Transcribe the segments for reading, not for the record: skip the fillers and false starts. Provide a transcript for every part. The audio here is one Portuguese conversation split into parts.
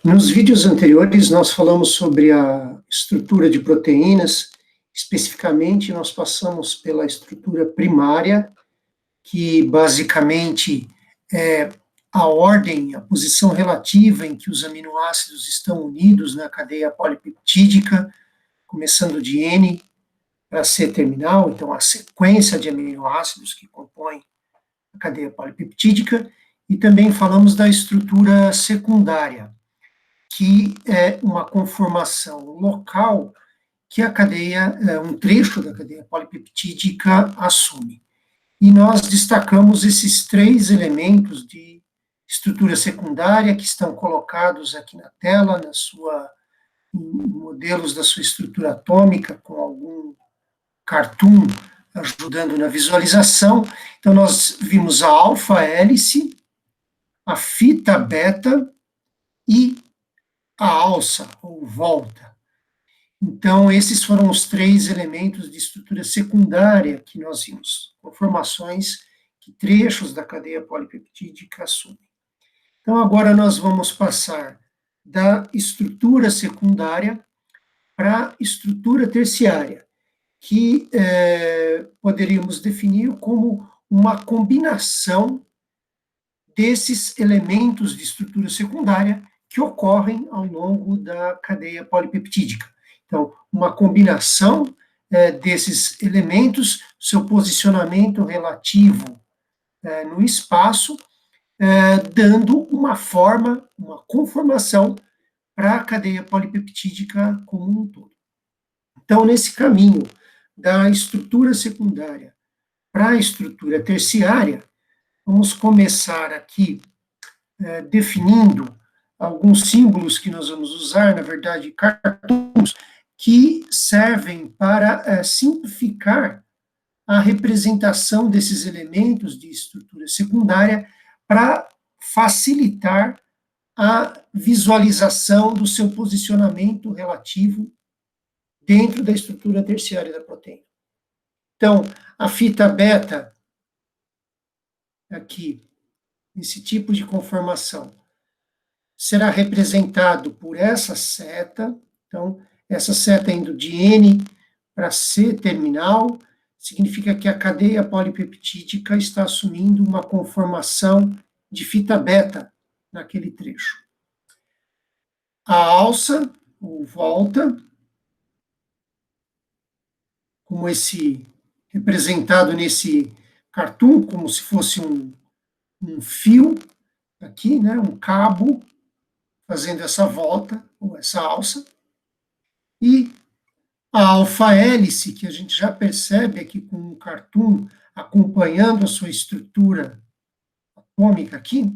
Nos vídeos anteriores, nós falamos sobre a estrutura de proteínas. Especificamente, nós passamos pela estrutura primária, que basicamente é a ordem, a posição relativa em que os aminoácidos estão unidos na cadeia polipeptídica, começando de N para C terminal, então a sequência de aminoácidos que compõem a cadeia polipeptídica, e também falamos da estrutura secundária, que é uma conformação local que a cadeia, um trecho da cadeia polipeptídica assume. E nós destacamos esses três elementos de estrutura secundária que estão colocados aqui na tela, modelos da sua estrutura atômica, com algum cartoon ajudando na visualização. Então, nós vimos a alfa-hélice, a fita beta e a alça, ou volta. Então, esses foram os três elementos de estrutura secundária que nós vimos, conformações que trechos da cadeia polipeptídica assumem. Então, agora nós vamos passar da estrutura secundária para a estrutura terciária, que poderíamos definir como uma combinação desses elementos de estrutura secundária que ocorrem ao longo da cadeia polipeptídica. Então, uma combinação desses elementos, seu posicionamento relativo no espaço, dando uma forma, uma conformação para a cadeia polipeptídica como um todo. Então, nesse caminho da estrutura secundária para a estrutura terciária, vamos começar aqui definindo alguns símbolos que nós vamos usar, na verdade, cartoons, que servem para simplificar a representação desses elementos de estrutura secundária para facilitar a visualização do seu posicionamento relativo dentro da estrutura terciária da proteína. Então, a fita beta, aqui, esse tipo de conformação, será representado por essa seta. Então, essa seta indo de N para C terminal, significa que a cadeia polipeptídica está assumindo uma conformação de fita beta naquele trecho. A alça, ou volta, como representado nesse cartoon, como se fosse um fio, aqui, né, um cabo, fazendo essa volta, ou essa alça, e a alfa-hélice, que a gente já percebe aqui com um cartoon, acompanhando a sua estrutura atômica aqui,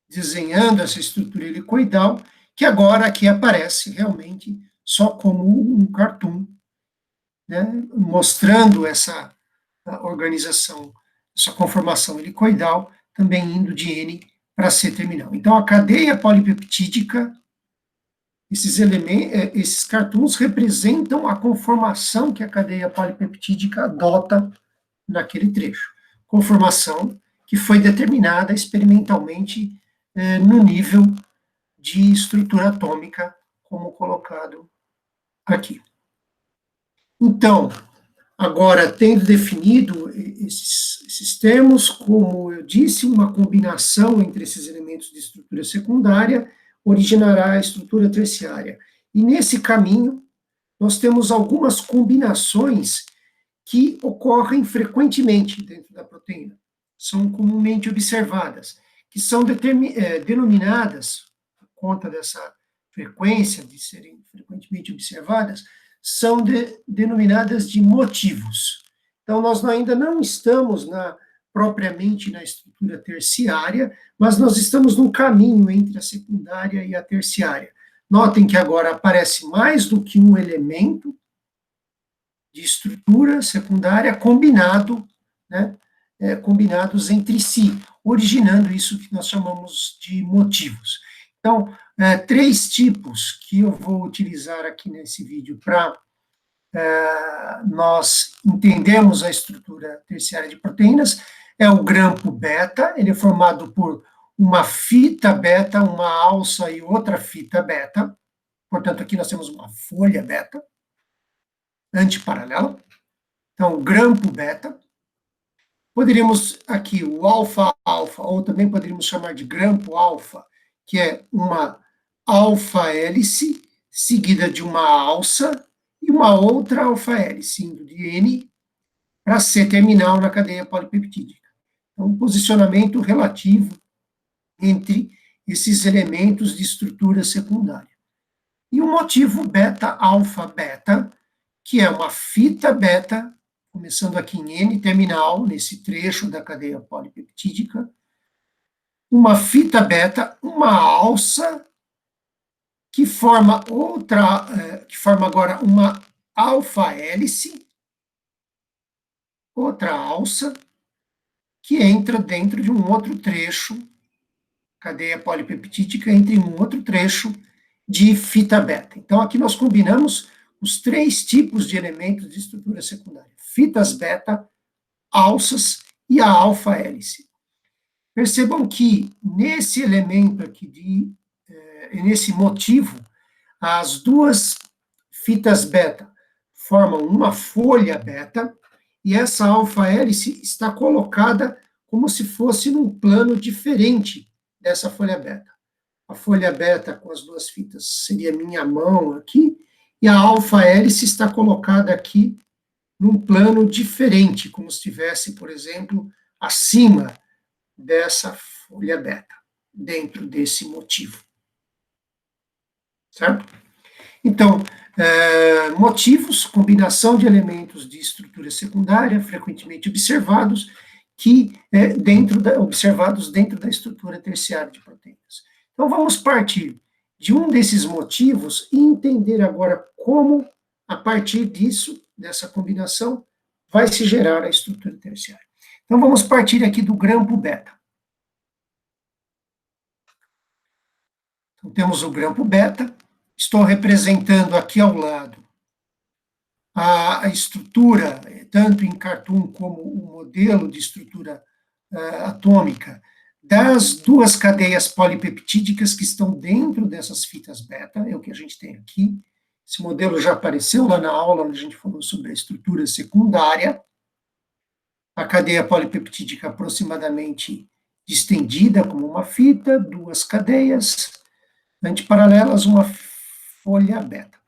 desenhando essa estrutura helicoidal, que agora aqui aparece realmente só como um cartoon, né, mostrando essa organização, essa conformação helicoidal, também indo de N para C terminal. Então, a cadeia polipeptídica, esses cartoons representam a conformação que a cadeia polipeptídica adota naquele trecho. Conformação que foi determinada experimentalmente no nível de estrutura atômica, como colocado aqui. Então, agora, tendo definido esses termos, como eu disse, uma combinação entre esses elementos de estrutura secundária originará a estrutura terciária. E nesse caminho, nós temos algumas combinações que ocorrem frequentemente dentro da proteína, são comumente observadas, que são denominadas, por conta dessa frequência de serem frequentemente observadas, são denominadas de motivos. Então, nós ainda não estamos propriamente na estrutura terciária, mas nós estamos no caminho entre a secundária e a terciária. Notem que agora aparece mais do que um elemento de estrutura secundária combinado, né, combinados entre si, originando isso que nós chamamos de motivos. Então, três tipos que eu vou utilizar aqui nesse vídeo para nós entendermos a estrutura terciária de proteínas, é o grampo beta, ele é formado por uma fita beta, uma alça e outra fita beta. Portanto, aqui nós temos uma folha beta, antiparalela. Então, grampo beta. Poderíamos aqui o alfa-alfa, ou também poderíamos chamar de grampo alfa, que é uma alfa-hélice seguida de uma alça e uma outra alfa-hélice, indo de N para C terminal na cadeia polipeptídica. Então, um posicionamento relativo entre esses elementos de estrutura secundária. E o motivo beta-alfa-beta, que é uma fita beta, começando aqui em N terminal, nesse trecho da cadeia polipeptídica, uma fita beta, uma alça, que forma agora uma alfa-hélice, outra alça, que entra dentro de um outro trecho, cadeia polipeptídica, entre um outro trecho de fita beta. Então, aqui nós combinamos os 3 tipos de elementos de estrutura secundária: fitas beta, alças e a alfa-hélice. Percebam que nesse elemento aqui, nesse motivo, as 2 fitas beta formam uma folha beta, e essa alfa-hélice está colocada como se fosse num plano diferente dessa folha beta. A folha beta com as 2 fitas seria minha mão aqui, e a alfa-hélice está colocada aqui num plano diferente, como se estivesse, por exemplo, acima dessa folha beta, dentro desse motivo. Certo? Então, motivos, combinação de elementos de estrutura secundária, frequentemente observados, observados dentro da estrutura terciária de proteínas. Então, vamos partir de um desses motivos e entender agora como, a partir disso, dessa combinação, vai se gerar a estrutura terciária. Então, vamos partir aqui do grampo beta. Então, temos o grampo beta. Estou representando aqui ao lado a estrutura, tanto em cartoon como o modelo de estrutura atômica, das 2 cadeias polipeptídicas que estão dentro dessas fitas beta, é o que a gente tem aqui. Esse modelo já apareceu lá na aula, onde a gente falou sobre a estrutura secundária. A cadeia polipeptídica aproximadamente distendida como uma fita, 2 cadeias antiparalelas, uma folha beta.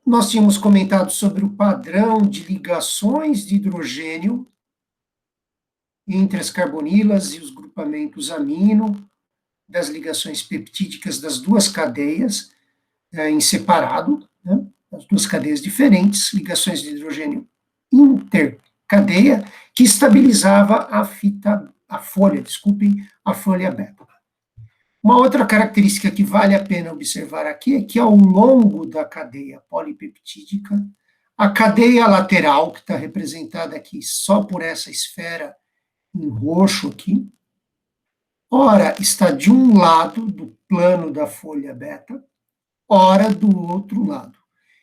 Nós tínhamos comentado sobre o padrão de ligações de hidrogênio entre as carbonilas e os grupamentos amino, das ligações peptídicas das 2 cadeias, em separado, né, as 2 cadeias diferentes, ligações de hidrogênio intercadeia, que estabilizava a folha beta. Uma outra característica que vale a pena observar aqui é que, ao longo da cadeia polipeptídica, a cadeia lateral, que está representada aqui só por essa esfera em roxo aqui, ora está de um lado do plano da folha beta, ora do outro lado.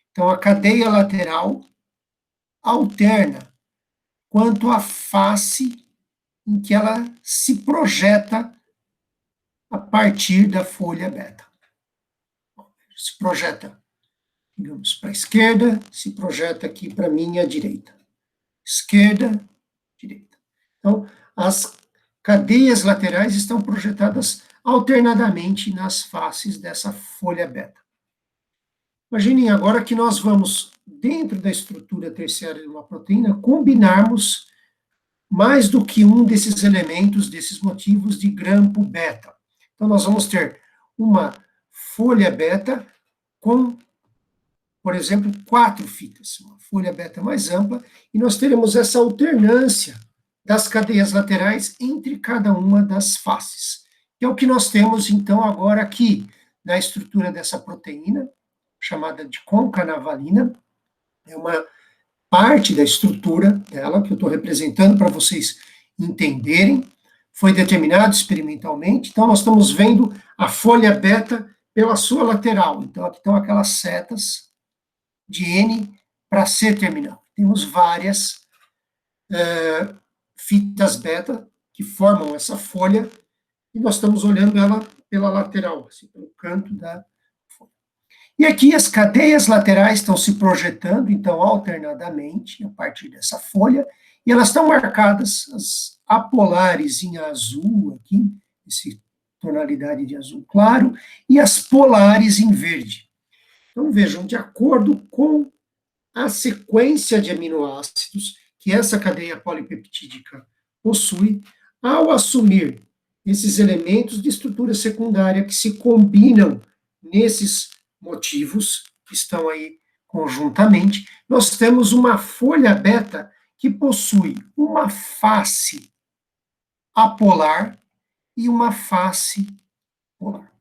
Então, a cadeia lateral alterna quanto à face em que ela se projeta a partir da folha beta. Se projeta, digamos, para a esquerda, se projeta aqui para a minha direita. Esquerda, direita. Então, as cadeias laterais estão projetadas alternadamente nas faces dessa folha beta. Imaginem agora que nós vamos, dentro da estrutura terciária de uma proteína, combinarmos mais do que um desses elementos, desses motivos de grampo beta. Então, nós vamos ter uma folha beta com, por exemplo, 4 fitas, uma folha beta mais ampla, e nós teremos essa alternância das cadeias laterais entre cada uma das faces, que é o que nós temos, então, agora aqui, na estrutura dessa proteína, chamada de concanavalina, é uma parte da estrutura dela, que eu estou representando para vocês entenderem, foi determinado experimentalmente. Então, nós estamos vendo a folha beta pela sua lateral. Então, aqui estão aquelas setas de N para C terminal. Temos várias fitas beta que formam essa folha, e nós estamos olhando ela pela lateral, assim, pelo canto da folha. E aqui as cadeias laterais estão se projetando, então, alternadamente, a partir dessa folha, e elas estão marcadas, as apolares em azul aqui, essa tonalidade de azul claro, e as polares em verde. Então, vejam, de acordo com a sequência de aminoácidos que essa cadeia polipeptídica possui, ao assumir esses elementos de estrutura secundária que se combinam nesses motivos que estão aí conjuntamente, nós temos uma folha beta que possui uma face apolar e uma face polar.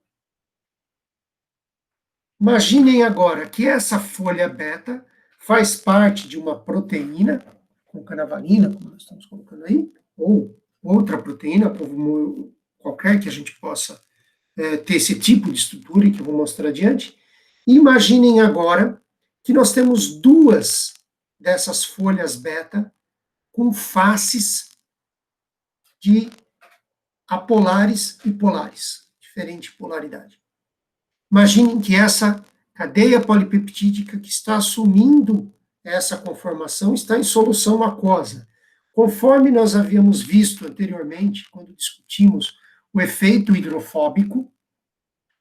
Imaginem agora que essa folha beta faz parte de uma proteína, com canavalina, como nós estamos colocando aí, ou outra proteína, como qualquer que a gente possa ter esse tipo de estrutura, que eu vou mostrar adiante. E imaginem agora que nós temos duas dessas folhas beta com faces de apolares e polares, diferente polaridade. Imaginem que essa cadeia polipeptídica que está assumindo essa conformação está em solução aquosa. Conforme nós havíamos visto anteriormente, quando discutimos o efeito hidrofóbico,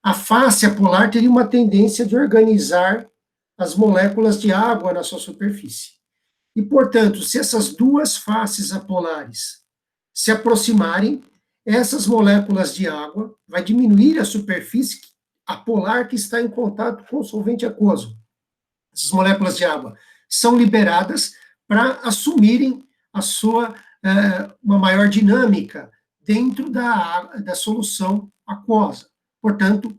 a face apolar teria uma tendência de organizar as moléculas de água na sua superfície. E, portanto, se essas duas faces apolares se aproximarem, essas moléculas de água vai diminuir a superfície apolar que está em contato com o solvente aquoso. Essas moléculas de água são liberadas para assumirem a sua uma maior dinâmica dentro da solução aquosa. Portanto,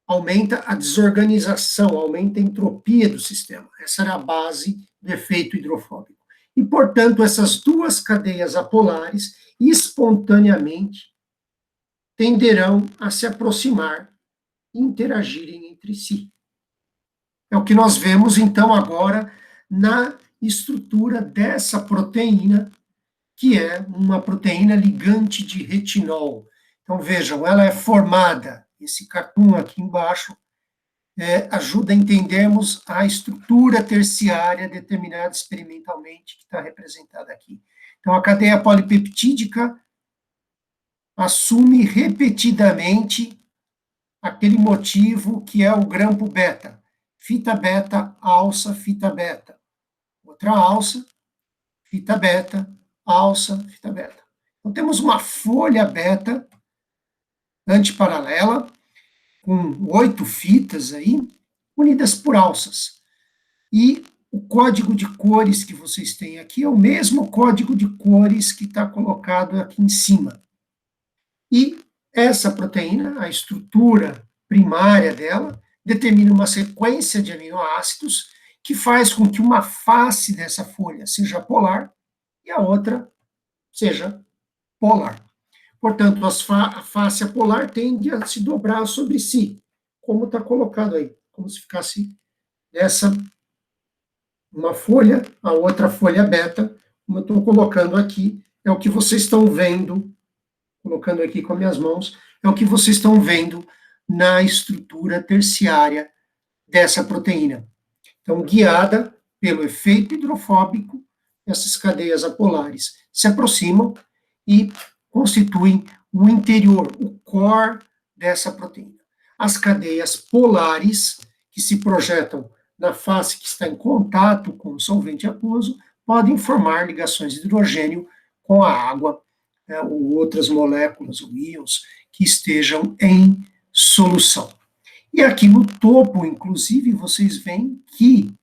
aumenta a desorganização, aumenta a entropia do sistema. Essa era a base do efeito hidrofóbico. E, portanto, essas duas cadeias apolares espontaneamente tenderão a se aproximar e interagirem entre si. É o que nós vemos, então, agora na estrutura dessa proteína, que é uma proteína ligante de retinol. Então, vejam, ela é formada, esse cartoon aqui embaixo, ajuda a entendermos a estrutura terciária determinada experimentalmente, que está representada aqui. Então, a cadeia polipeptídica assume repetidamente aquele motivo que é o grampo beta. Fita beta, alça, fita beta. Outra alça, fita beta, alça, fita beta. Então, temos uma folha beta antiparalela, com 8 fitas aí, unidas por alças. E o código de cores que vocês têm aqui é o mesmo código de cores que está colocado aqui em cima. E essa proteína, a estrutura primária dela, determina uma sequência de aminoácidos que faz com que uma face dessa folha seja polar e a outra seja polar. Portanto, a face apolar tende a se dobrar sobre si, como está colocado aí, como se ficasse essa uma folha, a outra folha beta, como eu estou colocando aqui, é o que vocês estão vendo, colocando aqui com as minhas mãos, é o que vocês estão vendo na estrutura terciária dessa proteína. Então, guiada pelo efeito hidrofóbico, essas cadeias apolares se aproximam e constituem o interior, o core dessa proteína. As cadeias polares, que se projetam na face que está em contato com o solvente aquoso, podem formar ligações de hidrogênio com a água, ou outras moléculas, ou íons, que estejam em solução. E aqui no topo, inclusive, vocês veem que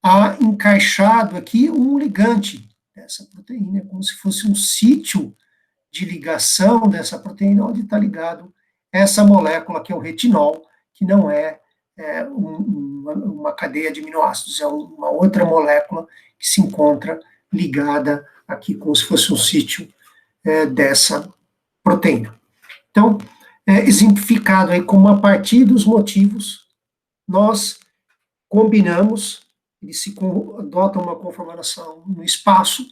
há encaixado aqui um ligante dessa proteína, como se fosse um sítio de ligação dessa proteína, onde está ligado essa molécula, que é o retinol, que não é, uma cadeia de aminoácidos, é uma outra molécula que se encontra ligada aqui, como se fosse um sítio dessa proteína. Então, exemplificado aí como a partir dos motivos, nós combinamos, eles se adotam uma conformação no espaço,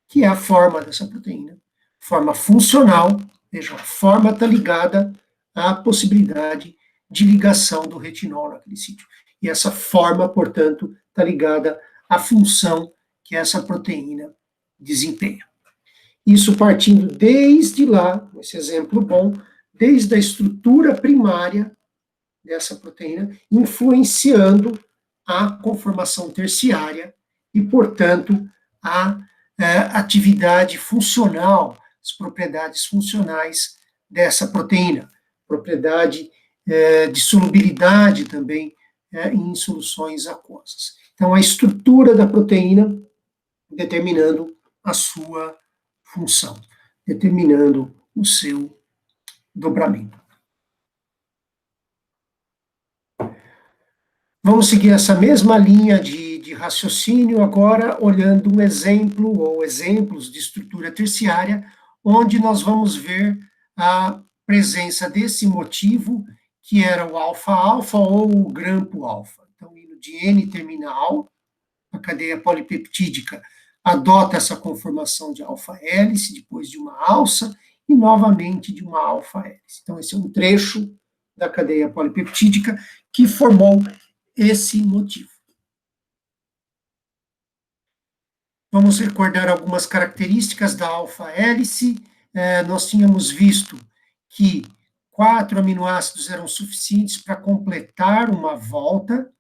que é a forma dessa proteína, forma funcional, Vejam, a forma está ligada à possibilidade de ligação do retinol naquele sítio. E essa forma, portanto, está ligada à função que essa proteína desempenha. Isso partindo desde lá, esse exemplo bom, desde a estrutura primária dessa proteína, influenciando a conformação terciária e, portanto, a atividade funcional, as propriedades funcionais dessa proteína, propriedade de solubilidade também em soluções aquosas. Então, a estrutura da proteína determinando a sua função, determinando o seu dobramento. Vamos seguir essa mesma linha de raciocínio agora, olhando um exemplo ou exemplos de estrutura terciária, onde nós vamos ver a presença desse motivo, que era o alfa-alfa ou o grampo-alfa. Então, indo de N terminal, a cadeia polipeptídica adota essa conformação de alfa-hélice, depois de uma alça, e novamente de uma alfa-hélice. Então, esse é um trecho da cadeia polipeptídica que formou esse motivo. Vamos recordar algumas características da alfa-hélice. Nós tínhamos visto que 4 aminoácidos eram suficientes para completar uma volta.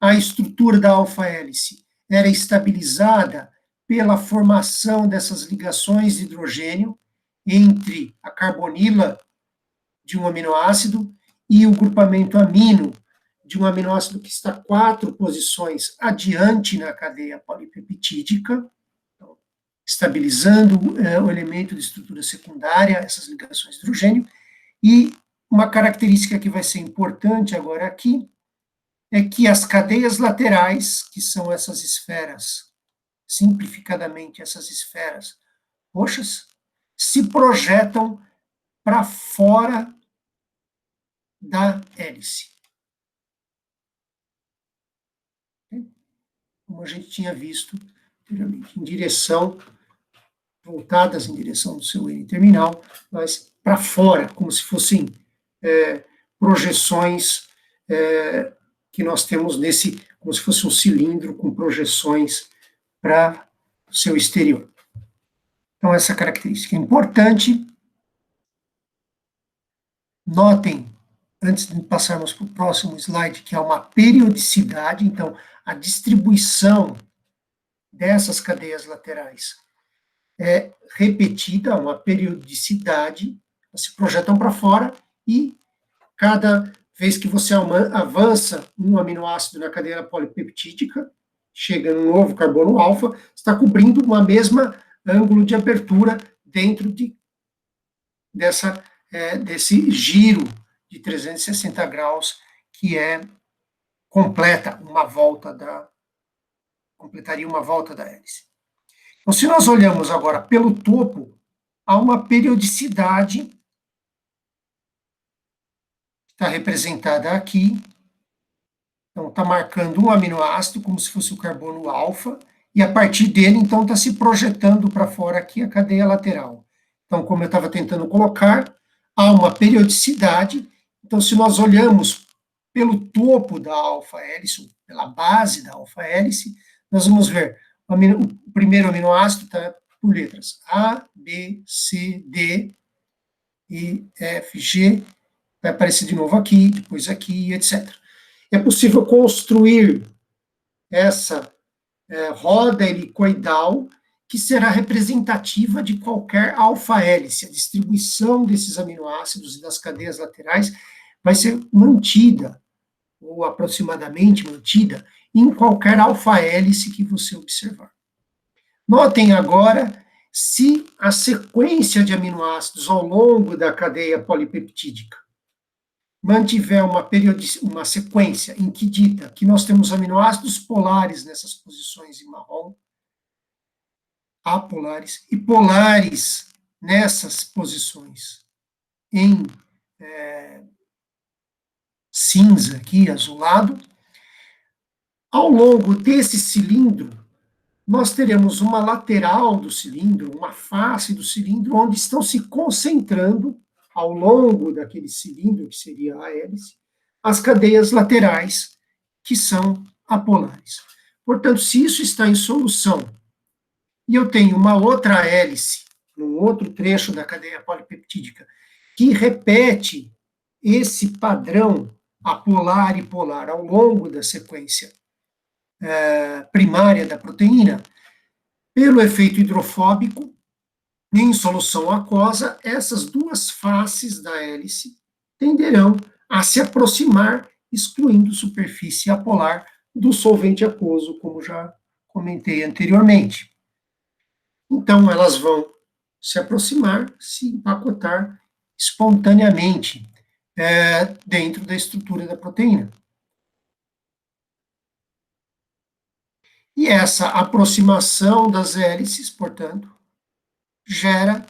A estrutura da alfa-hélice era estabilizada pela formação dessas ligações de hidrogênio entre a carbonila de um aminoácido e o grupamento amino de um aminoácido que está 4 posições adiante na cadeia polipeptídica, então, estabilizando o elemento de estrutura secundária, essas ligações de hidrogênio. E uma característica que vai ser importante agora aqui é que as cadeias laterais, que são essas esferas, simplificadamente essas esferas roxas, se projetam para fora da hélice. Como a gente tinha visto anteriormente, voltadas em direção do seu N terminal, mas para fora, como se fossem projeções que nós temos como se fosse um cilindro com projeções para o seu exterior. Então, essa característica é importante. Notem, antes de passarmos para o próximo slide, que há uma periodicidade, então, a distribuição dessas cadeias laterais é repetida, uma periodicidade, se projetam para fora, e cada vez que você avança um aminoácido na cadeia polipeptídica, chega num novo carbono alfa, está cobrindo uma mesma ângulo de abertura dentro desse giro de 360 graus que completaria uma volta da hélice. Então, se nós olhamos agora pelo topo, há uma periodicidade que está representada aqui. Então, está marcando um aminoácido como se fosse o carbono alfa, e a partir dele, então, está se projetando para fora aqui a cadeia lateral. Então, como eu estava tentando colocar, há uma periodicidade. Então, se nós olhamos pelo topo da alfa-hélice, pela base da alfa-hélice, nós vamos ver o primeiro aminoácido está por letras A, B, C, D, E, F, G, vai aparecer de novo aqui, depois aqui, etc. É possível construir essa roda helicoidal que será representativa de qualquer alfa-hélice. A distribuição desses aminoácidos e das cadeias laterais vai ser mantida, ou aproximadamente mantida, em qualquer alfa-hélice que você observar. Notem agora se a sequência de aminoácidos ao longo da cadeia polipeptídica mantiver uma sequência em que dita que nós temos aminoácidos polares nessas posições em marrom, apolares, e polares nessas posições em cinza aqui, azulado, ao longo desse cilindro, nós teremos uma lateral do cilindro, uma face do cilindro, onde estão se concentrando, ao longo daquele cilindro, que seria a hélice, as cadeias laterais, que são apolares. Portanto, se isso está em solução, e eu tenho uma outra hélice, num outro trecho da cadeia polipeptídica, que repete esse padrão apolar e polar ao longo da sequência primária da proteína, pelo efeito hidrofóbico, em solução aquosa, essas duas faces da hélice tenderão a se aproximar, excluindo superfície apolar do solvente aquoso, como já comentei anteriormente. Então, elas vão se aproximar, se empacotar espontaneamente dentro da estrutura da proteína. E essa aproximação das hélices, portanto, gera,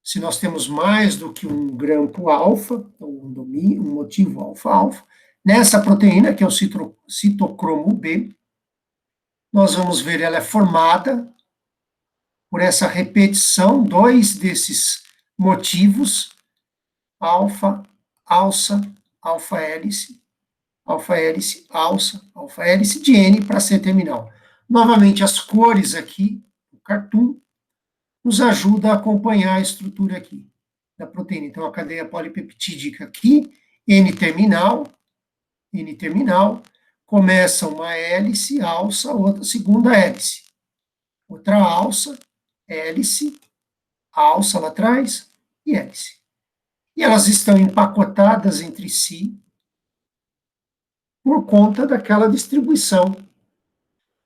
se nós temos mais do que um grampo alfa, um motivo alfa-alfa, nessa proteína, que é o citocromo B, nós vamos ver ela é formada por essa repetição, dois desses motivos, alfa, alça, alfa-hélice, alfa-hélice, alça, alfa-hélice, de N para C terminal. Novamente, as cores aqui, o cartoon, nos ajuda a acompanhar a estrutura aqui da proteína. Então, a cadeia polipeptídica aqui, N terminal, começa uma hélice, alça, outra segunda hélice. Outra alça, hélice, alça lá atrás e hélice. E elas estão empacotadas entre si por conta daquela distribuição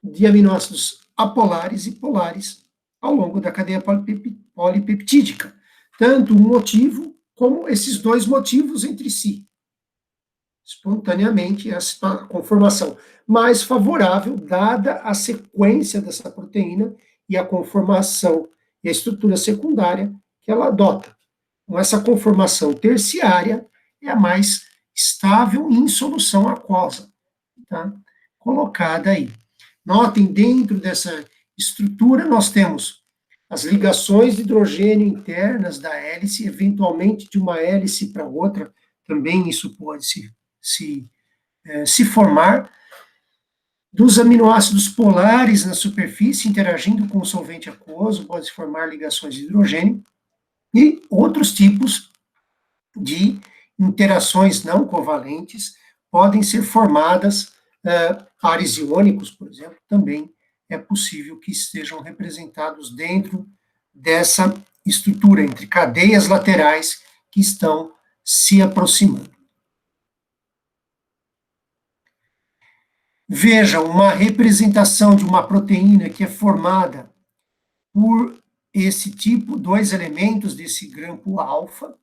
de aminoácidos apolares e polares ao longo da cadeia polipeptídica. Tanto um motivo como esses dois motivos entre si. Espontaneamente, essa conformação mais favorável, dada a sequência dessa proteína e a conformação e a estrutura secundária que ela adota. Então, essa conformação terciária é a mais estável em solução aquosa, tá? Colocada aí. Notem, dentro dessa estrutura, nós temos as ligações de hidrogênio internas da hélice, eventualmente de uma hélice para outra, também isso pode se formar, dos aminoácidos polares na superfície, interagindo com o solvente aquoso, pode se formar ligações de hidrogênio, e outros tipos de interações não covalentes podem ser formadas, pares iônicos, por exemplo, também é possível que estejam representados dentro dessa estrutura, entre cadeias laterais que estão se aproximando. Vejam, uma representação de uma proteína que é formada por esse tipo, dois elementos desse grampo alfa.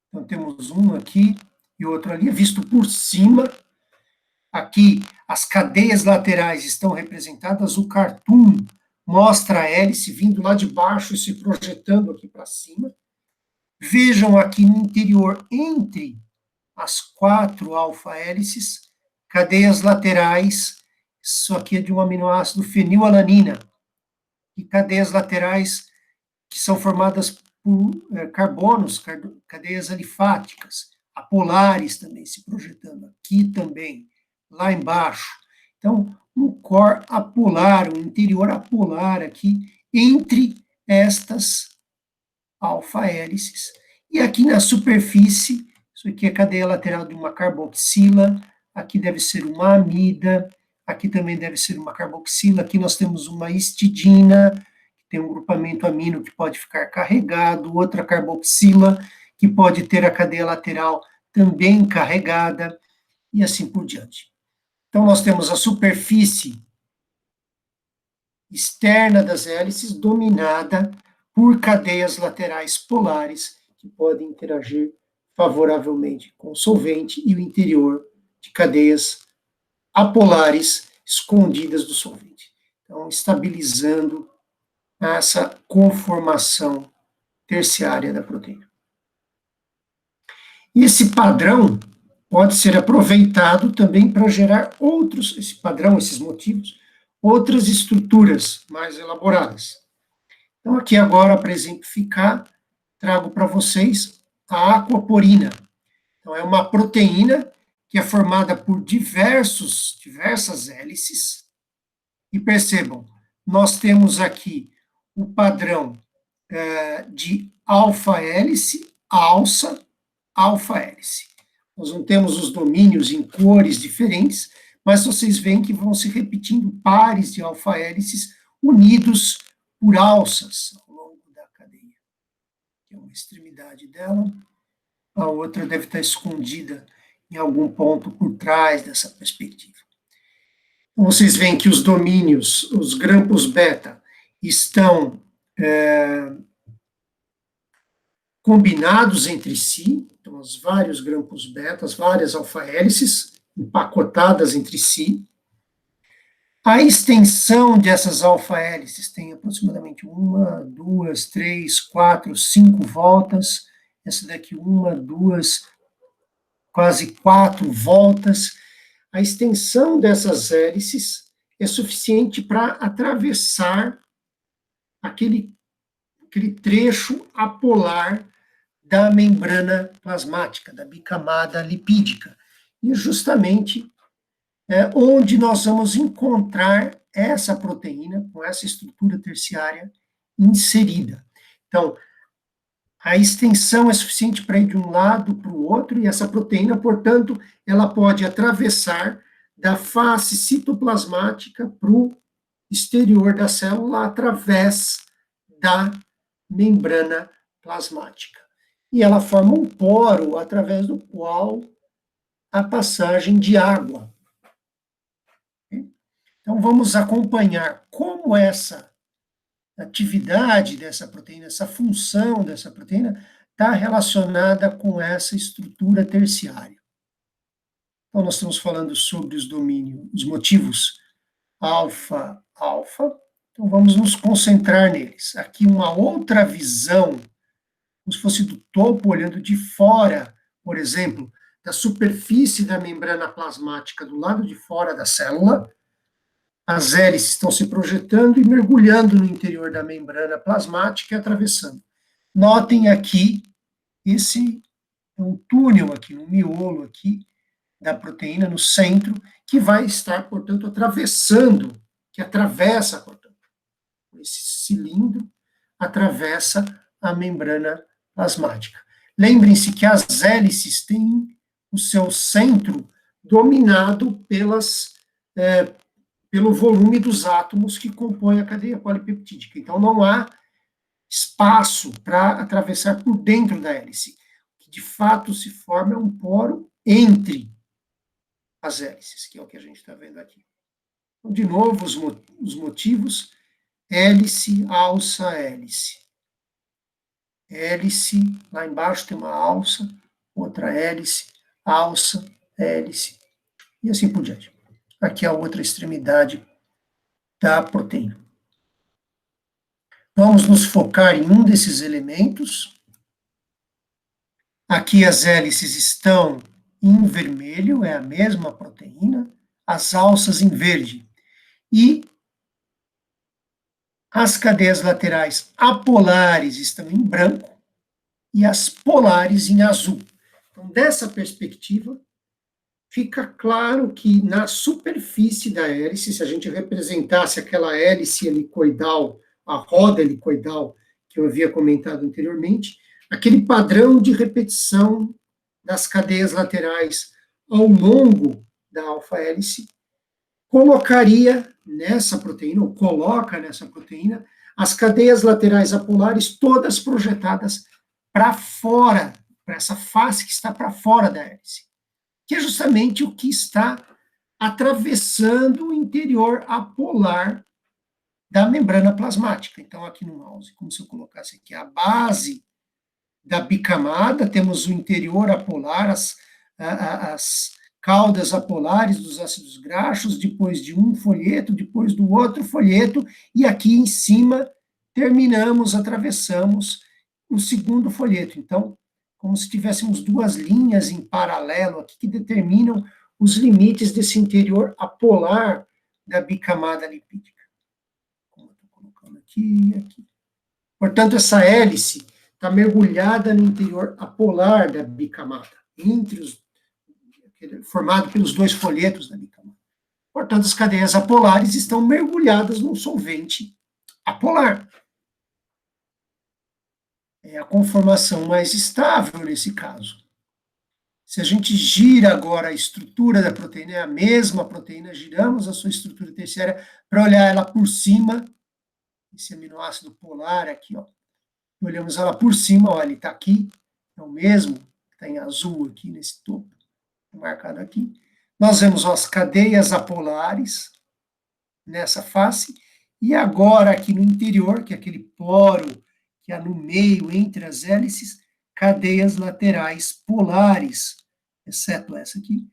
Então, temos um aqui e outro ali, visto por cima. Aqui, as cadeias laterais estão representadas, o cartoon mostra a hélice vindo lá de baixo e se projetando aqui para cima. Vejam aqui no interior, entre as 4 alfa-hélices, cadeias laterais, isso aqui é de um aminoácido fenilalanina, e cadeias laterais que são formadas por carbonos, cadeias alifáticas, apolares também se projetando aqui também, lá embaixo. Então, um core apolar, um interior apolar aqui, entre estas alfa-hélices. E aqui na superfície, isso aqui é a cadeia lateral de uma carboxila, aqui deve ser uma amida, aqui também deve ser uma carboxila, aqui nós temos uma histidina, que tem um grupamento amino que pode ficar carregado, outra carboxila, que pode ter a cadeia lateral também carregada, e assim por diante. Então, nós temos a superfície externa das hélices dominada por cadeias laterais polares que podem interagir favoravelmente com o solvente e o interior de cadeias apolares escondidas do solvente. Então, estabilizando essa conformação terciária da proteína. E esse padrão pode ser aproveitado também para gerar outros, esse padrão, esses motivos, outras estruturas mais elaboradas. Então, aqui agora, para exemplificar, trago para vocês a aquaporina. Então, é uma proteína que é formada por diversas hélices. E percebam, nós temos aqui o padrão de alfa-hélice, alça, alfa-hélice. Nós não temos os domínios em cores diferentes, mas vocês veem que vão se repetindo pares de alfa-hélices unidos por alças ao longo da cadeia. Aqui é uma extremidade dela, a outra deve estar escondida em algum ponto por trás dessa perspectiva. Então, vocês veem que os domínios, os grampos beta, estão combinados entre si, então, os vários grampos beta, as várias alfa-hélices, empacotadas entre si. A extensão dessas alfa-hélices tem aproximadamente 1, 2, 3, 4, 5 voltas. Essa daqui, 1, 2, quase 4 voltas. A extensão dessas hélices é suficiente para atravessar aquele trecho apolar da membrana plasmática, da bicamada lipídica. E justamente onde nós vamos encontrar essa proteína com essa estrutura terciária inserida. Então, a extensão é suficiente para ir de um lado para o outro, e essa proteína, portanto, ela pode atravessar da face citoplasmática para o exterior da célula através da membrana plasmática. E ela forma um poro através do qual a passagem de água. Então, vamos acompanhar como essa atividade dessa proteína, essa função dessa proteína, está relacionada com essa estrutura terciária. Então, nós estamos falando sobre os domínios, os motivos alfa, alfa. Então, vamos nos concentrar neles. Aqui, uma outra visão, como se fosse do topo, olhando de fora, por exemplo, da superfície da membrana plasmática do lado de fora da célula. As hélices estão se projetando e mergulhando no interior da membrana plasmática e atravessando. Notem aqui, esse é um túnel aqui, um miolo aqui da proteína no centro, que vai estar, portanto, atravessando, que atravessa, portanto, esse cilindro, atravessa a membrana plasmática. Lembrem-se que as hélices têm o seu centro dominado pelo volume dos átomos que compõem a cadeia polipeptídica. Então, não há espaço para atravessar por dentro da hélice. O que, de fato, se forma é um poro entre as hélices, que é o que a gente está vendo aqui. Então, de novo, os motivos: hélice, alça, hélice. Hélice, lá embaixo tem uma alça, outra hélice, alça, hélice, e assim por diante. Aqui é a outra extremidade da proteína. Vamos nos focar em um desses elementos. Aqui as hélices estão em vermelho, é a mesma proteína, as alças em verde. E as cadeias laterais apolares estão em branco e as polares em azul. Então, dessa perspectiva, fica claro que na superfície da hélice, se a gente representasse aquela hélice helicoidal, a roda helicoidal que eu havia comentado anteriormente, aquele padrão de repetição das cadeias laterais ao longo da alfa-hélice colocaria nessa proteína, ou coloca nessa proteína, as cadeias laterais apolares todas projetadas para fora, para essa face que está para fora da hélice, que é justamente o que está atravessando o interior apolar da membrana plasmática. Então, aqui no mouse, como se eu colocasse aqui a base da bicamada, temos o interior apolar, as caudas apolares dos ácidos graxos, depois de um folheto, depois do outro folheto, e aqui em cima atravessamos o segundo folheto. Então, como se tivéssemos duas linhas em paralelo aqui que determinam os limites desse interior apolar da bicamada lipídica. Como eu estou colocando aqui e aqui. Portanto, essa hélice está mergulhada no interior apolar da bicamada, formado pelos dois folhetos da bicamada. Portanto, as cadeias apolares estão mergulhadas num solvente apolar. É a conformação mais estável nesse caso. Se a gente gira agora a estrutura da proteína, é a mesma proteína, giramos a sua estrutura terciária para olhar ela por cima, esse aminoácido polar aqui, ó. Olhamos ela por cima, olha, ele está aqui, é o mesmo, está em azul aqui nesse topo, marcado aqui. Nós vemos as cadeias apolares nessa face, e agora aqui no interior, que é aquele poro que há no meio entre as hélices, cadeias laterais polares, exceto essa aqui,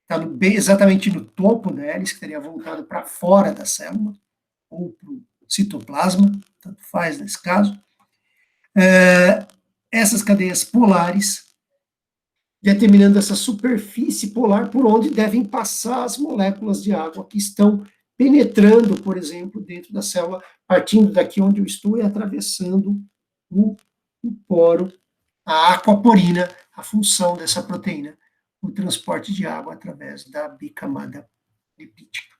está exatamente no topo da hélice, que estaria voltado para fora da célula, ou para o citoplasma, tanto faz nesse caso. Essas cadeias polares, determinando essa superfície polar por onde devem passar as moléculas de água que estão penetrando, por exemplo, dentro da célula, partindo daqui onde eu estou e atravessando o poro, a aquaporina, a função dessa proteína, o transporte de água através da bicamada lipídica.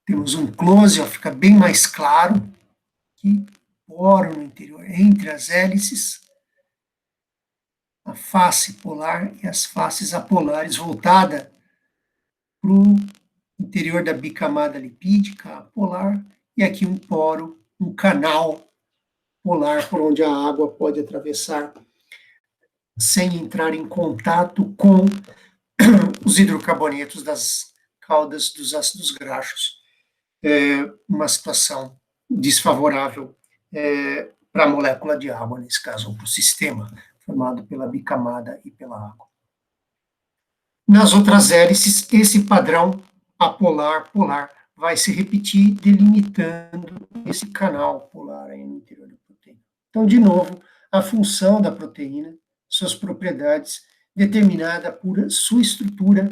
Temos um close, ó, fica bem mais claro, que poro no interior, entre as hélices, a face polar e as faces apolares, voltada para o interior da bicamada lipídica polar, e aqui um poro, um canal polar por onde a água pode atravessar sem entrar em contato com os hidrocarbonetos das caudas dos ácidos graxos. Uma situação desfavorável para a molécula de água, nesse caso, ou para o sistema formado pela bicamada e pela água. Nas outras hélices, esse padrão apolar-polar vai se repetir, delimitando esse canal polar aí no interior da proteína. Então, de novo, a função da proteína, suas propriedades, determinada por sua estrutura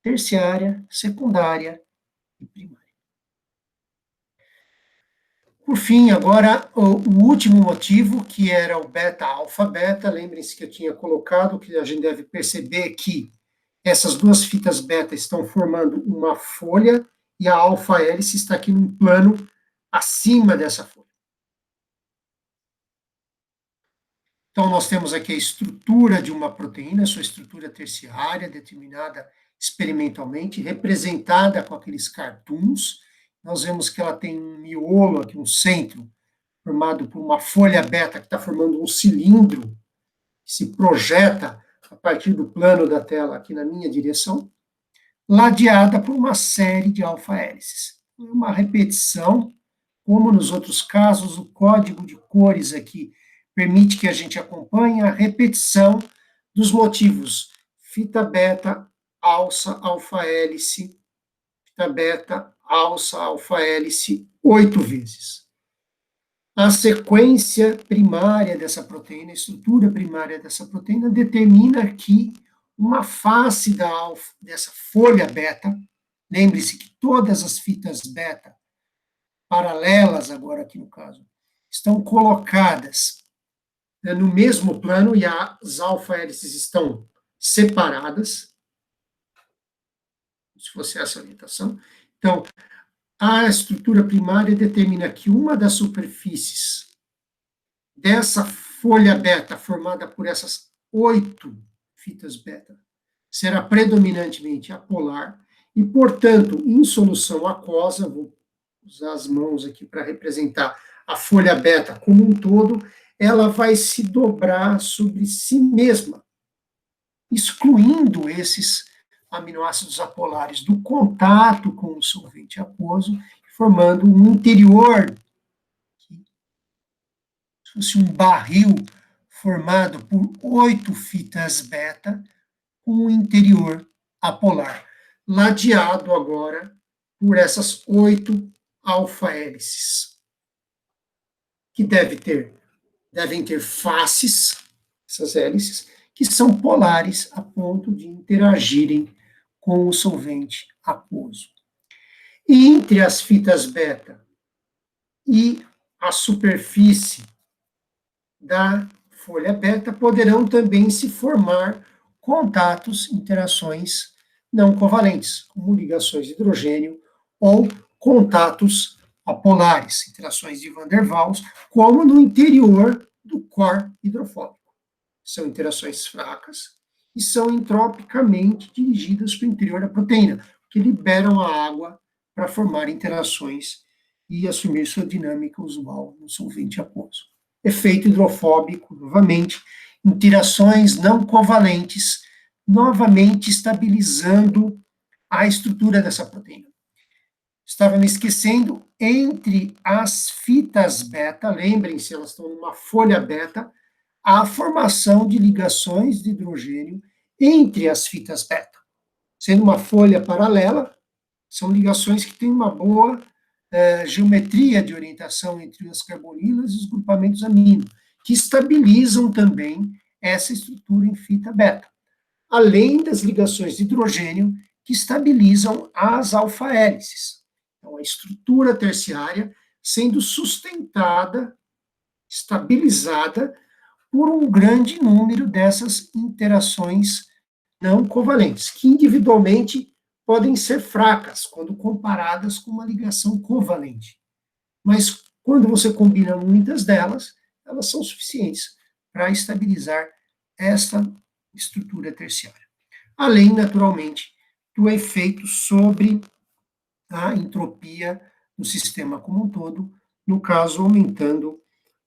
terciária, secundária e primária. Por fim, agora, o último motivo, que era o beta-alfa-beta, lembrem-se que eu tinha colocado, que a gente deve perceber que essas duas fitas beta estão formando uma folha e a alfa-hélice está aqui num plano acima dessa folha. Então, nós temos aqui a estrutura de uma proteína, sua estrutura terciária, determinada experimentalmente, representada com aqueles cartoons. Nós vemos que ela tem um miolo aqui, um centro, formado por uma folha beta que está formando um cilindro, que se projeta a partir do plano da tela aqui na minha direção, ladeada por uma série de alfa-hélices. Uma repetição, como nos outros casos, o código de cores aqui permite que a gente acompanhe a repetição dos motivos fita beta, alça, alfa-hélice, fita beta, alça, alfa-hélice, 8 vezes. A sequência primária dessa proteína, a estrutura primária dessa proteína, determina que uma face dessa folha beta, lembre-se que todas as fitas beta, paralelas agora aqui no caso, estão colocadas no mesmo plano e as alfa-hélices estão separadas, se fosse essa a orientação. Então, a estrutura primária determina que uma das superfícies dessa folha beta, formada por essas 8 fitas beta, será predominantemente apolar e, portanto, em solução aquosa, vou usar as mãos aqui para representar a folha beta como um todo, ela vai se dobrar sobre si mesma, excluindo esses aminoácidos apolares do contato com o solvente aquoso, formando um interior, se fosse um barril formado por 8 fitas beta, com um interior apolar, ladeado agora por essas 8 alfa-hélices, que devem ter faces, essas hélices, que são polares a ponto de interagirem com o solvente aquoso. Entre as fitas beta e a superfície da folha beta poderão também se formar contatos, interações não covalentes, como ligações de hidrogênio ou contatos apolares, interações de Van der Waals, como no interior do core hidrofóbico. São interações fracas e são entropicamente dirigidas para o interior da proteína, que liberam a água para formar interações e assumir sua dinâmica usual no solvente aquoso. Efeito hidrofóbico, novamente, interações não covalentes, novamente estabilizando a estrutura dessa proteína. Estava me esquecendo, entre as fitas beta, lembrem-se, elas estão numa folha beta, a formação de ligações de hidrogênio entre as fitas beta. Sendo uma folha paralela, são ligações que têm uma boa geometria de orientação entre as carbonilas e os grupamentos amino, que estabilizam também essa estrutura em fita beta, além das ligações de hidrogênio que estabilizam as alfa-hélices. Então, a estrutura terciária sendo sustentada, estabilizada por um grande número dessas interações não covalentes, que individualmente podem ser fracas quando comparadas com uma ligação covalente. Mas quando você combina muitas delas, elas são suficientes para estabilizar essa estrutura terciária. Além, naturalmente, do efeito sobre a entropia do sistema como um todo, no caso, aumentando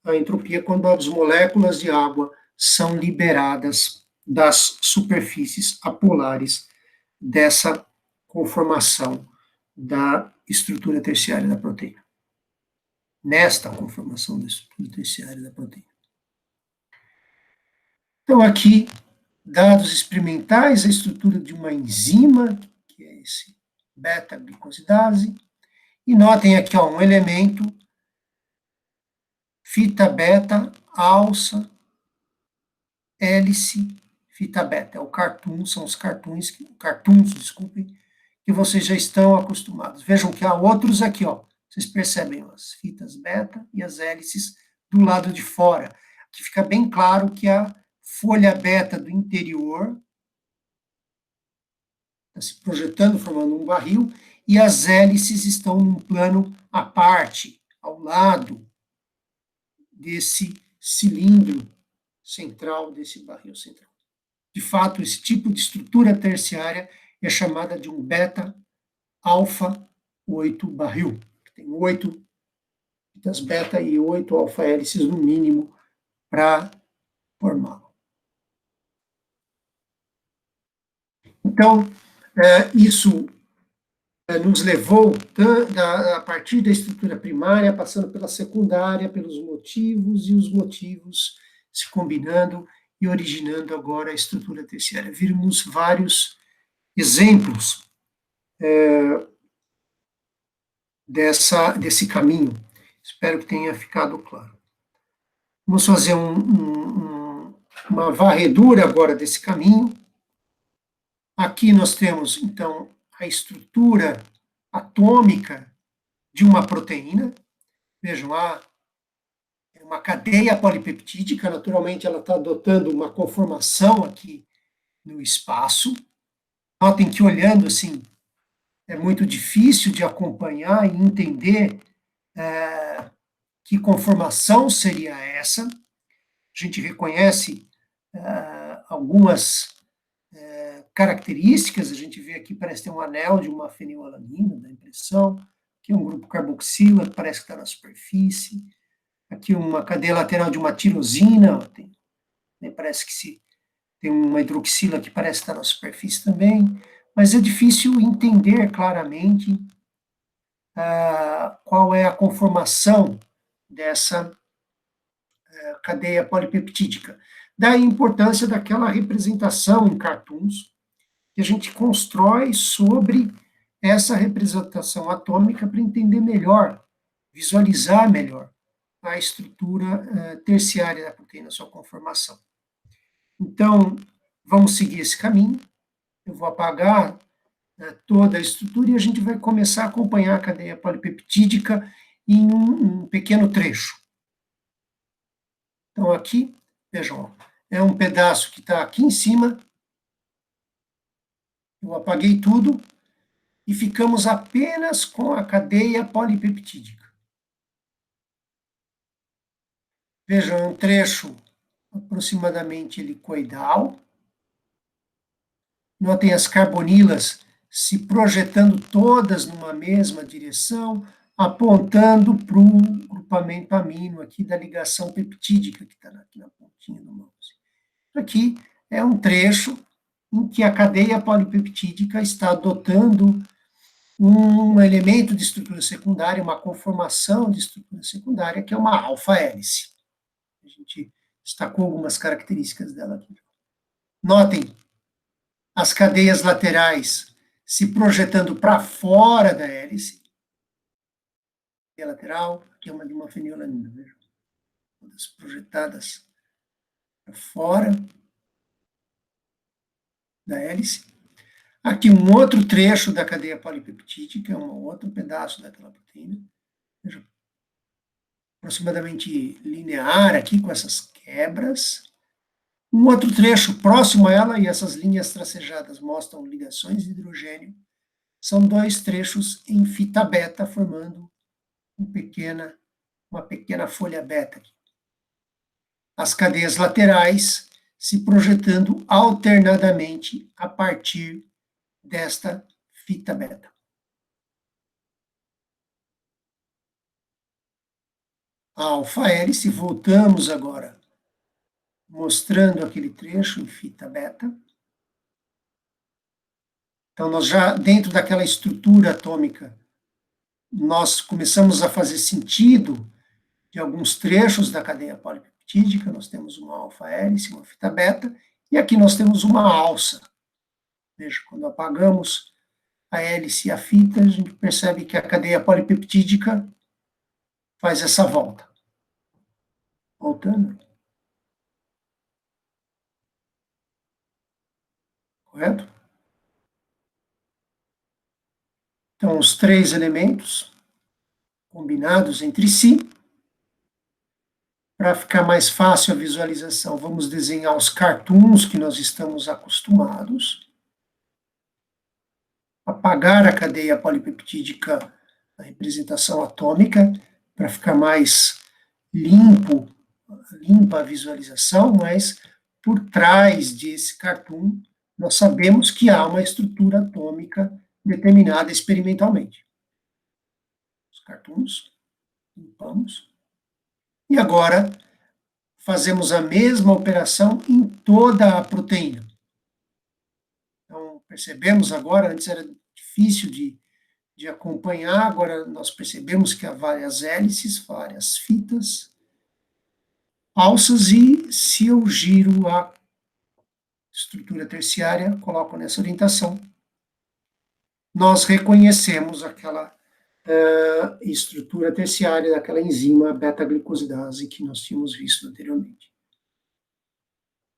a entropia quando as moléculas de água são liberadas das superfícies apolares dessa conformação da estrutura terciária da proteína. Nesta conformação da estrutura terciária da proteína. Então, aqui, dados experimentais, a estrutura de uma enzima, que é esse beta-glicosidase, e notem aqui ó, um elemento, fita beta, alça, hélice, fita beta. É o cartoon, são os cartoons, desculpem, que vocês já estão acostumados. Vejam que há outros aqui, ó. Vocês percebem as fitas beta e as hélices do lado de fora. Aqui fica bem claro que a folha beta do interior está se projetando, formando um barril, e as hélices estão num plano à parte, ao lado desse cilindro central, desse barril central. De fato, esse tipo de estrutura terciária é chamada de um beta-alfa-8 barril. Tem 8 fitas beta e 8 alfa-hélices no mínimo para formá-lo. Então, isso nos levou, a partir da estrutura primária, passando pela secundária, pelos motivos, e os motivos se combinando e originando agora a estrutura terciária. Vimos vários exemplos desse caminho. Espero que tenha ficado claro. Vamos fazer uma varredura agora desse caminho. Aqui nós temos, então, a estrutura atômica de uma proteína. Vejam lá, é uma cadeia polipeptídica, naturalmente ela está adotando uma conformação aqui no espaço. Notem que olhando assim, é muito difícil de acompanhar e entender que conformação seria essa. A gente reconhece algumas características, a gente vê aqui, parece ter um anel de uma fenilalanina, da impressão, aqui um grupo carboxila, que parece que está na superfície, aqui uma cadeia lateral de uma tirosina, parece que tem uma hidroxila que parece estar na superfície também, mas é difícil entender claramente qual é a conformação dessa cadeia polipeptídica. Daí a importância daquela representação em cartoons que a gente constrói sobre essa representação atômica para entender melhor, visualizar melhor a estrutura terciária da proteína, sua conformação. Então, vamos seguir esse caminho. Eu vou apagar toda a estrutura, e a gente vai começar a acompanhar a cadeia polipeptídica em um pequeno trecho. Então, aqui, vejam, é um pedaço que está aqui em cima, eu apaguei tudo, e ficamos apenas com a cadeia polipeptídica. Vejam, é um trecho aproximadamente helicoidal. Notem as carbonilas se projetando todas numa mesma direção, apontando para o grupamento amino aqui da ligação peptídica, que está aqui na pontinha do mouse. Aqui é um trecho em que a cadeia polipeptídica está adotando um elemento de estrutura secundária, uma conformação de estrutura secundária, que é uma alfa-hélice. A gente destacou algumas características dela aqui. Notem as cadeias laterais se projetando para fora da hélice. A lateral, aqui é uma de uma fenilalanina, vejam. Todas projetadas para fora da hélice. Aqui um outro trecho da cadeia polipeptídica, um outro pedaço daquela proteína. Vejam, aproximadamente linear aqui, com essas quebras. Um outro trecho próximo a ela, e essas linhas tracejadas mostram ligações de hidrogênio, são dois trechos em fita beta, formando uma pequena folha beta aqui. As cadeias laterais se projetando alternadamente a partir desta fita beta. A alfa-hélice, voltamos agora, mostrando aquele trecho em fita beta. Então, nós já, dentro daquela estrutura atômica, nós começamos a fazer sentido de alguns trechos da cadeia polipeptídica. Nós temos uma alfa-hélice, uma fita beta, e aqui nós temos uma alça. Veja, quando apagamos a hélice e a fita, a gente percebe que a cadeia polipeptídica faz essa volta. Voltando. Correto? Então, os três elementos combinados entre si. Para ficar mais fácil a visualização, vamos desenhar os cartoons que nós estamos acostumados. Apagar a cadeia polipeptídica da representação atômica, para ficar mais limpa a visualização, mas por trás desse cartoon, nós sabemos que há uma estrutura atômica determinada experimentalmente. Os cartoons, limpamos. E agora, fazemos a mesma operação em toda a proteína. Então, percebemos agora, antes era difícil de acompanhar, agora nós percebemos que há várias hélices, várias fitas, alças, e se eu giro a estrutura terciária, coloco nessa orientação, nós reconhecemos aquela estrutura terciária daquela enzima beta-glicosidase que nós tínhamos visto anteriormente.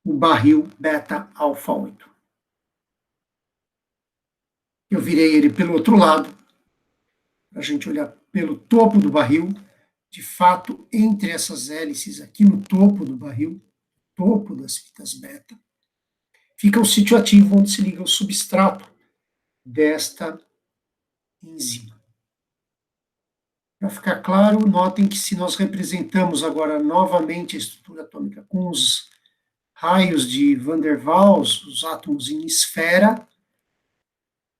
O barril beta-alfa-8. Eu virei ele pelo outro lado, para a gente olhar pelo topo do barril. De fato, entre essas hélices aqui no topo do barril, topo das fitas beta, fica o sítio ativo onde se liga o substrato desta enzima. Para ficar claro, notem que se nós representamos agora novamente a estrutura atômica com os raios de Van der Waals, os átomos em esfera,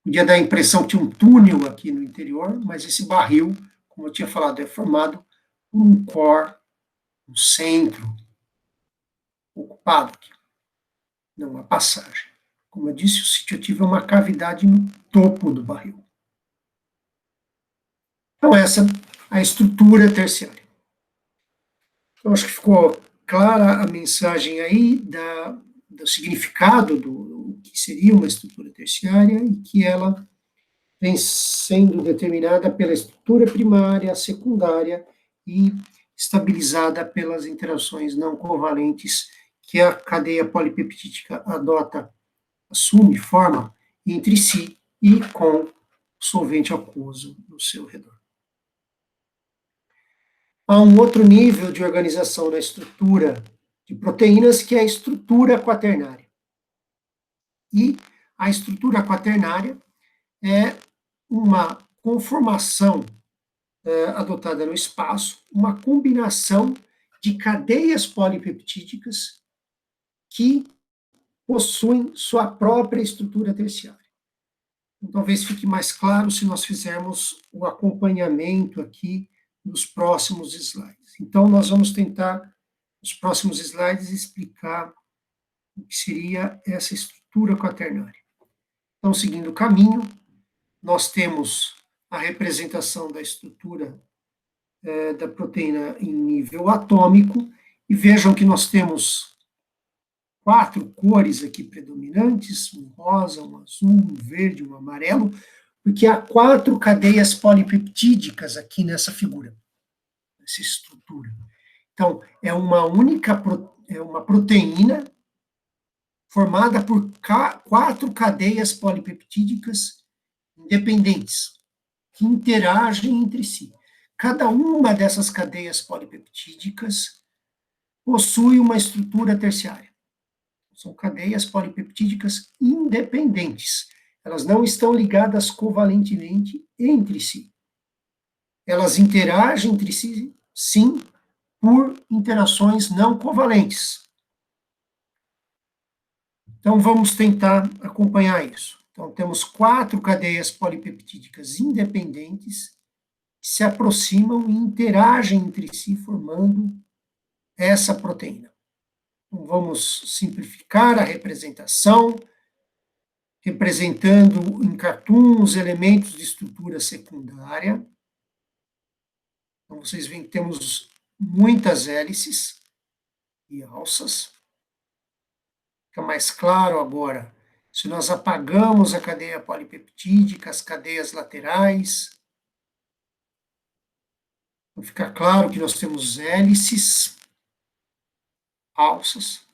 podia dar a impressão que tinha um túnel aqui no interior, mas esse barril, como eu tinha falado, é formado por um core, um centro ocupado aqui, não uma passagem. Como eu disse, o sítio ativo é uma cavidade no topo do barril. Então, essa é a estrutura terciária. Eu acho que ficou clara a mensagem aí do significado do que seria uma estrutura terciária, e que ela vem sendo determinada pela estrutura primária, secundária e estabilizada pelas interações não covalentes que a cadeia polipeptídica adota, assume, forma entre si e com solvente aquoso no seu redor. Há um outro nível de organização na estrutura de proteínas, que é a estrutura quaternária. E a estrutura quaternária é uma conformação adotada no espaço, uma combinação de cadeias polipeptídicas que possuem sua própria estrutura terciária. Então, talvez fique mais claro se nós fizermos o acompanhamento aqui nos próximos slides. Então, nós vamos tentar, nos próximos slides, explicar o que seria essa estrutura quaternária. Então, seguindo o caminho, nós temos a representação da estrutura da proteína em nível atômico, e vejam que nós temos 4 cores aqui predominantes, um rosa, um azul, um verde, um amarelo, porque há 4 cadeias polipeptídicas aqui nessa figura, nessa estrutura. Então, é uma única uma proteína formada por 4 cadeias polipeptídicas independentes, que interagem entre si. Cada uma dessas cadeias polipeptídicas possui uma estrutura terciária. São cadeias polipeptídicas independentes. Elas não estão ligadas covalentemente entre si. Elas interagem entre si, sim, por interações não covalentes. Então, vamos tentar acompanhar isso. Então, temos 4 cadeias polipeptídicas independentes que se aproximam e interagem entre si, formando essa proteína. Então, vamos simplificar a representação, representando em cartoon os elementos de estrutura secundária. Então, vocês veem que temos muitas hélices e alças. Fica mais claro agora, se nós apagamos a cadeia polipeptídica, as cadeias laterais, então fica claro que nós temos hélices, alças,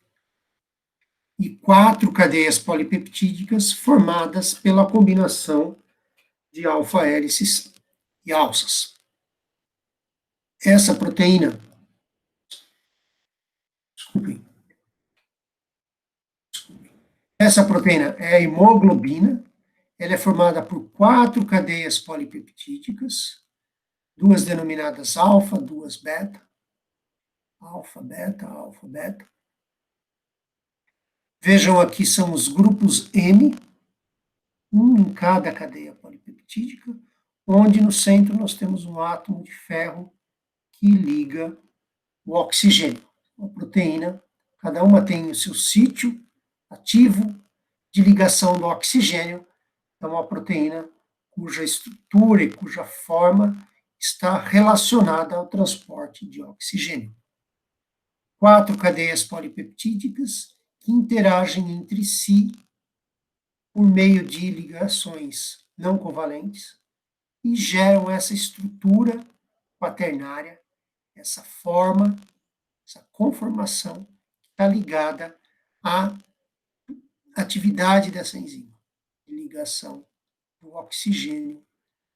e 4 cadeias polipeptídicas formadas pela combinação de alfa-hélices e alças. Essa proteína, essa proteína é a hemoglobina, ela é formada por 4 cadeias polipeptídicas, 2 denominadas alfa, 2 beta, alfa, beta, alfa, beta. Vejam aqui, são os grupos M, um em cada cadeia polipeptídica, onde no centro nós temos um átomo de ferro que liga o oxigênio. Uma proteína, cada uma tem o seu sítio ativo de ligação do oxigênio, é uma proteína cuja estrutura e cuja forma está relacionada ao transporte de oxigênio. 4 cadeias polipeptídicas que interagem entre si por meio de ligações não covalentes e geram essa estrutura quaternária, essa forma, essa conformação que está ligada à atividade dessa enzima, de ligação do oxigênio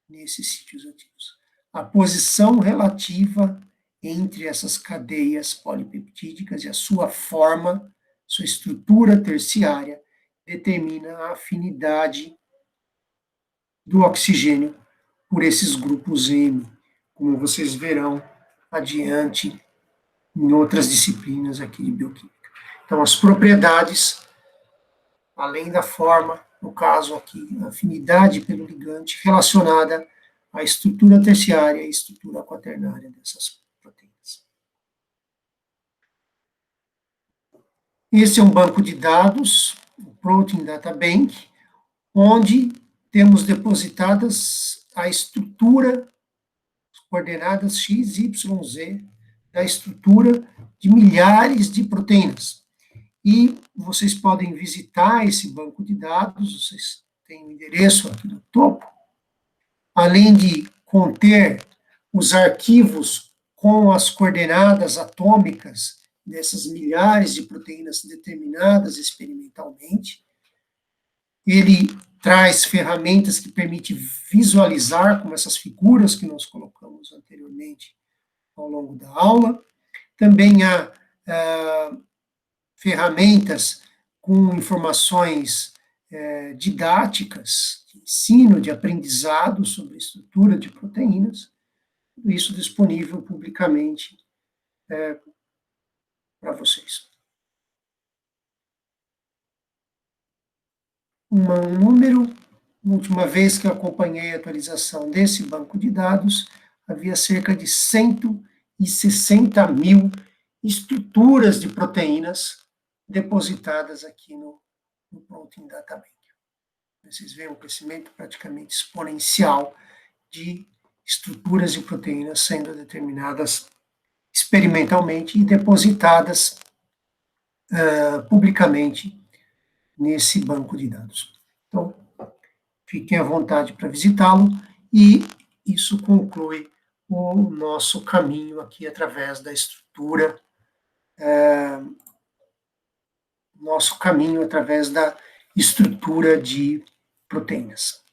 nesses sítios ativos. A posição relativa entre essas cadeias polipeptídicas e a sua forma, sua estrutura terciária, determina a afinidade do oxigênio por esses grupos M, como vocês verão adiante em outras disciplinas aqui de bioquímica. Então, as propriedades, além da forma, no caso aqui, a afinidade pelo ligante relacionada à estrutura terciária e estrutura quaternária dessas proteínas. Esse é um banco de dados, o Protein Data Bank, onde temos depositadas a estrutura, as coordenadas x, y, z, da estrutura de milhares de proteínas. E vocês podem visitar esse banco de dados, vocês têm o endereço aqui no topo, além de conter os arquivos com as coordenadas atômicas dessas milhares de proteínas determinadas experimentalmente, ele traz ferramentas que permitem visualizar, como essas figuras que nós colocamos anteriormente ao longo da aula. Também há ferramentas com informações didáticas, de ensino, de aprendizado sobre a estrutura de proteínas, tudo isso disponível publicamente para vocês. Um número, a última vez que eu acompanhei a atualização desse banco de dados, havia cerca de 160 mil estruturas de proteínas depositadas aqui no Protein Data Bank. Vocês veem um crescimento praticamente exponencial de estruturas de proteínas sendo determinadas experimentalmente e depositadas publicamente nesse banco de dados. Então, fiquem à vontade para visitá-lo e isso conclui o nosso caminho aqui através da estrutura, nosso caminho através da estrutura de proteínas.